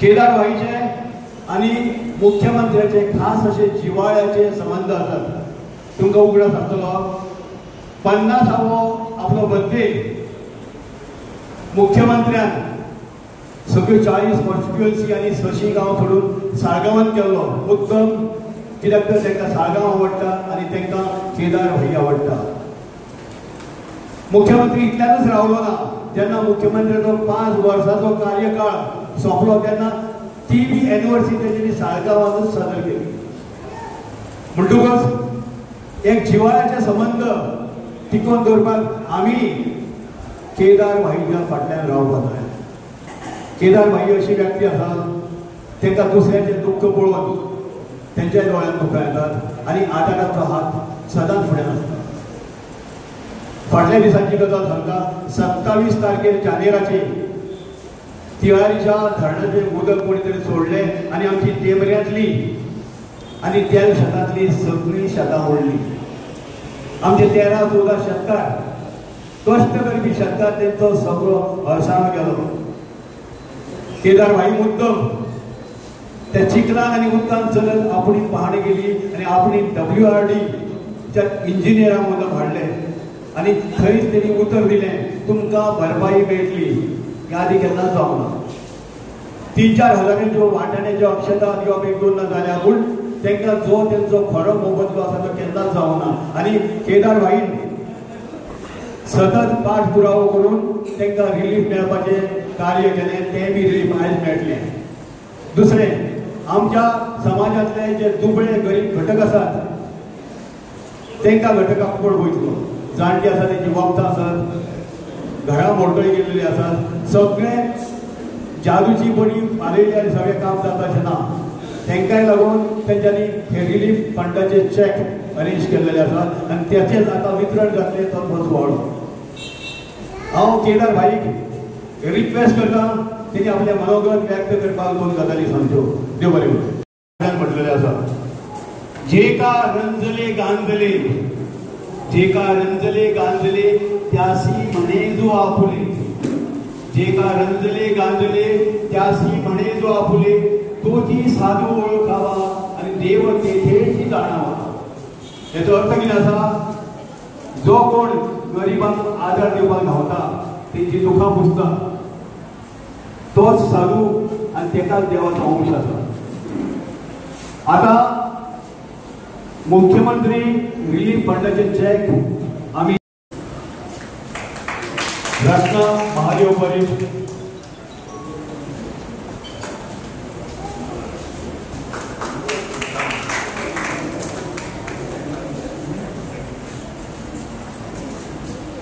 केदार भाईचे आणि मुख्यमंत्र्याचे खास असे जिव्हाळ्याचे संबंध असतात. तुमकां उगडो सांगतलो 50वो आपलो बर्थडे मुख्यमंत्र्यान सगळ्यो 40 कॉन्स्टिट्युएन्सी आणि 600 गांव सोडून साळगांवांत केल्लो. मुद्दम कित्याक तर तांकां साळगांव आवडटा आणि तांकां केदार भाई आवडटा. मुख्यमंत्री इतल्यानूच रावलो ना. जेन्ना मुख्यमंत्र्याचो 5 वर्सांचो कार्यकाळ सोंपलो तेन्ना ती बी एनिवर्सरी तेंच्यांनी साळगांवांतूच सादर केली. म्हणटकूच एक जिव्हाळ्याचे संबंध टिकोवन दवरपाक आमी केदार भाईच्या फाटल्यान रावपाक जाय. केदार भाई अशी व्यक्ती आसा तांकां दुसऱ्याचें दुख्ख पळोवन तेंच्या दोळ्यांत दुखां येतात आणि आदाराचो हात सदांच फुड्यान आसता. फाटल्या दिसांची गजाल सांगता. 27 तारखेर जानेराचे तिळारीच्या धरणाचें उदक कोणी तरी सोडलें आणि आमची टेंबऱ्यांतली आणि तेल शेतांतली सगळीं शेतां मोडली. आमचे 13-14 शेतकार कश्ट करपी शेतकार तेंचो सगळो हळसाण गेलो. केदार भाई मुद्दम त्या चिखलान आणि उदकान चलत आपणी पाहणी केली आणि आपणी WRD च्या इंजिनियरांक मदत हाडले आणि थंयच तेणी उतर दिलें तुमकां भरपाई मेळटली. यादी केन्ना जावना. 3-4 हजारांच्यो वाटाण्याच्यो अक्षता दिवप एक दोन जाल्या पूण तांकां जो तेंचो खरो मोबदलो आसा तो केन्नाच जावना. आणि केदार भाईन सतत पाठपुरावो करून तांकां रिलीफ मेळपाचें कार्य केलें. तें बी रिलीफ आयज मेळटलें. दुसरें आमच्या समाजांतले जे दुबळे गरीब घटक आसात तांकां घटकांक कोण वयतलो. जाणटी आसा तेंची वखदां आसात, घरां मोडकळी गेल्ली आसात. सगळे जादूची बडी फालयली आनी सगळें काम जाता अशें ना. तांकांय लागून तेंच्यांनी हे रिलीफ फंडाचे चॅक अरेंज केल्ले आसात आनी त्याचेच आतां वितरण जातलें तो सुवाळो. हांव केदार भाईक रिक्वेस्ट करता तेणी आपले मनोगत व्यक्त करपाक 2 गजाली सांगच्यो. देव बरें करूं. म्हटलेलें आसा जेका रंजले गांजले जेका रंजले गांजले त्यासी म्हणे जो आपुले. जेका रंजले गांजले त्यासी म्हणे जो आपुले तोची साधू ओळखावा आणि देव तेथेची जाणावा. याचो अर्थ कितें आसा जो कोण गरिबांक आदार दिवपाक धांवता तेंची दुखां पुसता तोच साधू आणि तेकाच देवाचो अंश आसा. आता मुख्यमंत्री रिलीफ फंडाचे चॅक आम्ही रत्ना महादेव परिषद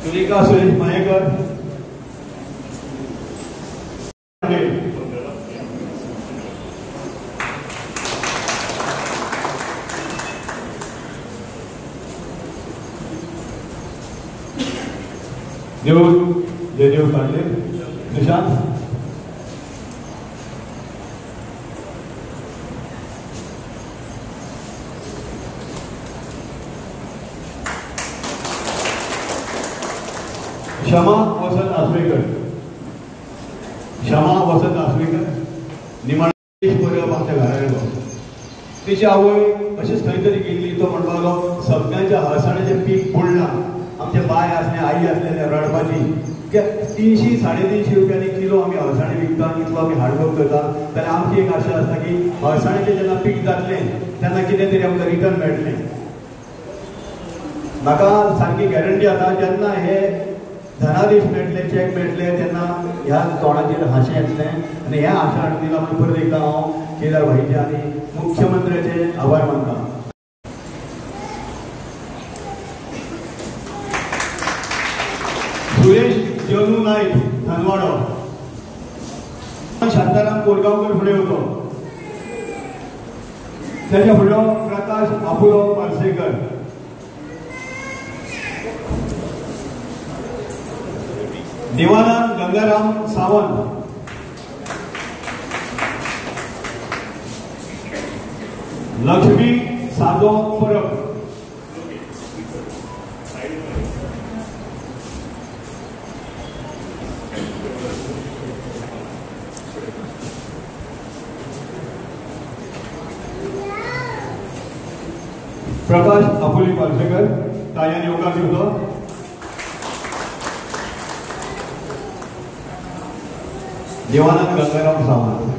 सुरेखा सुरेश मयेकर देव जयदेव कांडे निशांत क्षमा वसंत आसवेकर निमाणेश परब आमच्या घरा येलो. तिची आवय अशीच खंय तरी गेल्ली. तो म्हणपाक लागलो सगळ्यांच्या हळसाण्याचें पीक बुडलां. आमचे बाय आसले आई आसलेले रडपाची 300-350 रुपयांनी किलो आमी हळसाणे विकता. इतलो आमी हार्डवर्क करता. जाल्यार आमची एक आशा आसता की हळसाण्याचें जेन्ना पीक जातलें तेन्ना कितें तरी आमकां रिटर्न मेळटलें. म्हाका सारकी गॅरंटी आसा जेन्ना हे धनादेश मेळटले चॅक मेळटले तेन्ना ह्या तोंडाचेर हांशें येतलें आनी ह्या आशा हाडून दिला. परत एकदां हांव केदार भाईचे आनी मुख्यमंत्र्याचे आभार मानता. सुरेश जनू नाईक धनवाडो. शांताराम कोरगांवकर फुडें होतो. त्याच्या फुडो प्रकाश आपुलो पार्सेकर. देवानंद गंगाराम सावंत. लक्ष्मी साधो परब. प्रकाश आपुली पालसेकर तायांनी योगा दिवचो. देवानंद गंगाराम सावंत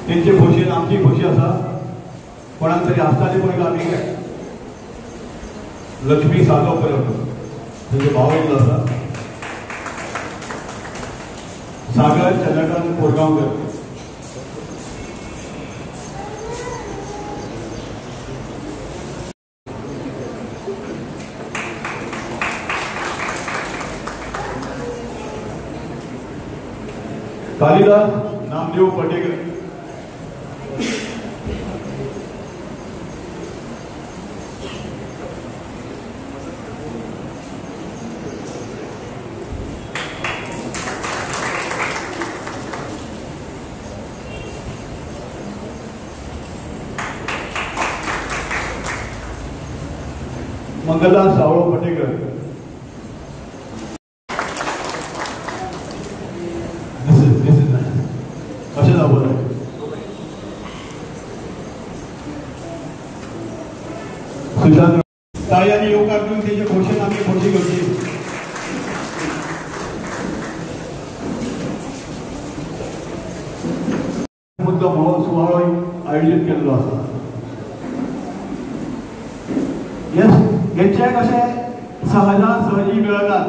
त्यांचे खोशेन आमची खोशी आसा. कोणाक तरी आसताली पळय आमी लक्ष्मी सालोकर त्यांचे भाव येयल्लो आसा. सागर चंद्रकांत कोरगांवकर कालिदास नामदेव पटेकर मंगला सावळो पटेकर अशें जावं सुशांत तायांनी येवकार करून तेजे खोशेन आमी खोशी घेवची. मुद्दम हो सुवाळो आयोजीत केल्लो आसा. हेचे कशें सहजी मेळनात.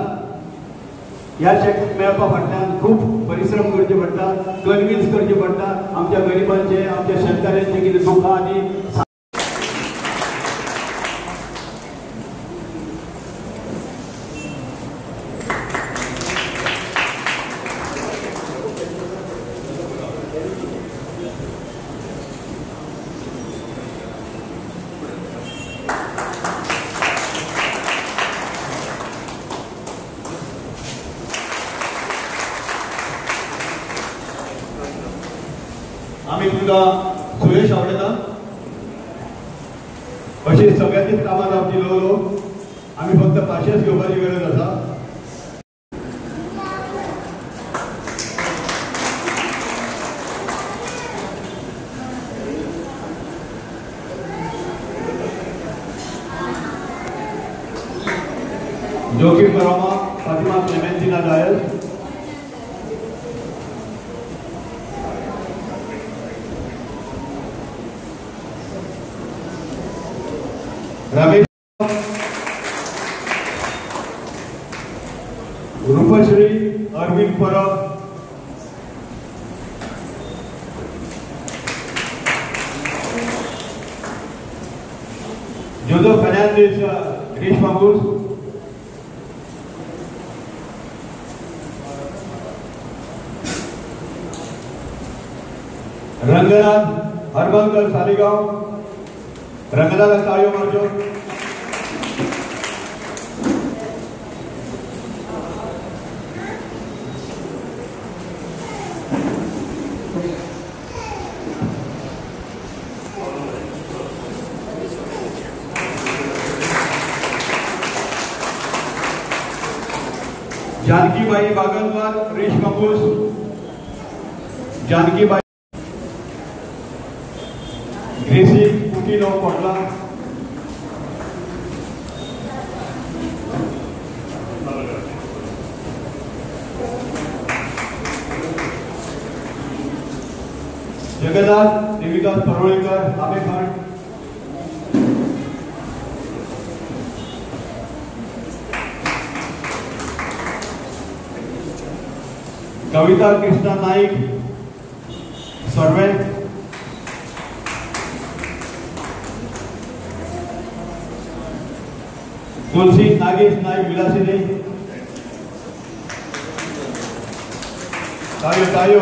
ह्या चॅक मेळपा फाटल्यान खूब परिश्रम करचे पडटा, कन्विन्स करचे पडटा. आमच्या गरिबांचे आमच्या शेतकाऱ्यांचे कितें दुखां आनी आम्ही तुमकां सुरेश आवडटा अशी सगळ्यांचीच कामां जावची लो आमी फक्त पाशेस घेवपाची गरज आसा. जोखिम बरोमा फातिमा क्लेमेंटिना डायस रमेश रूपश्री अरविंद परब जोजो फर्नांडिस रेशमा घोष रंगनाथ हरबंकर सालीगांव रंगनाथ ताळयो मारजो. जानकीबाई बागलवार रेशमा घोष जानकीबाई ग्रेसी पुटिनो कोटला जगन्नाथ देविदास परोळेकर आमेखान कविता कृष्णा नाईक सर्वेंट तुलसी नागेश नाईक विलासिनी तायो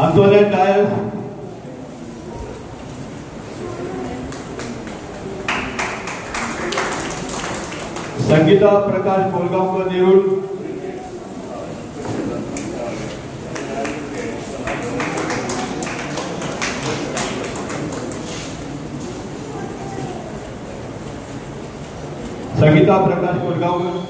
अंतोनेट डायस संगीता प्रकाश कोलगांवकर नेरुल संगीता प्रकाश कोलगांवकर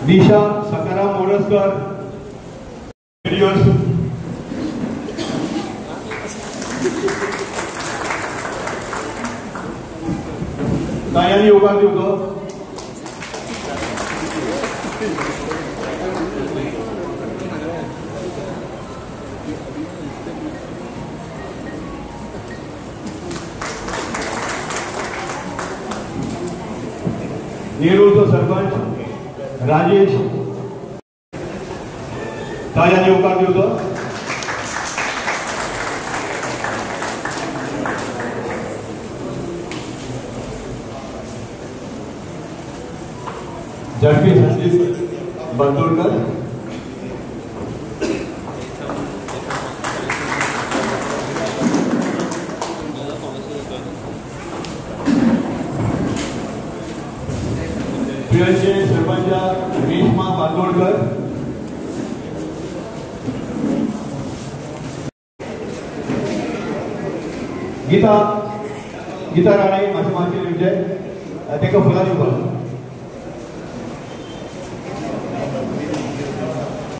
दिशा सकाराम मोरजकर व्हिडिओज कायांनी योगा दिवतो नेरूळचो सरपंच राजेश तायांनी उपकार दिवचो झडपी संदीप बंदोडकर पिळचे सरपंच रेश्मा बांदोडकर गीता राणे माझे मागचे ताका फुलां दिवपाक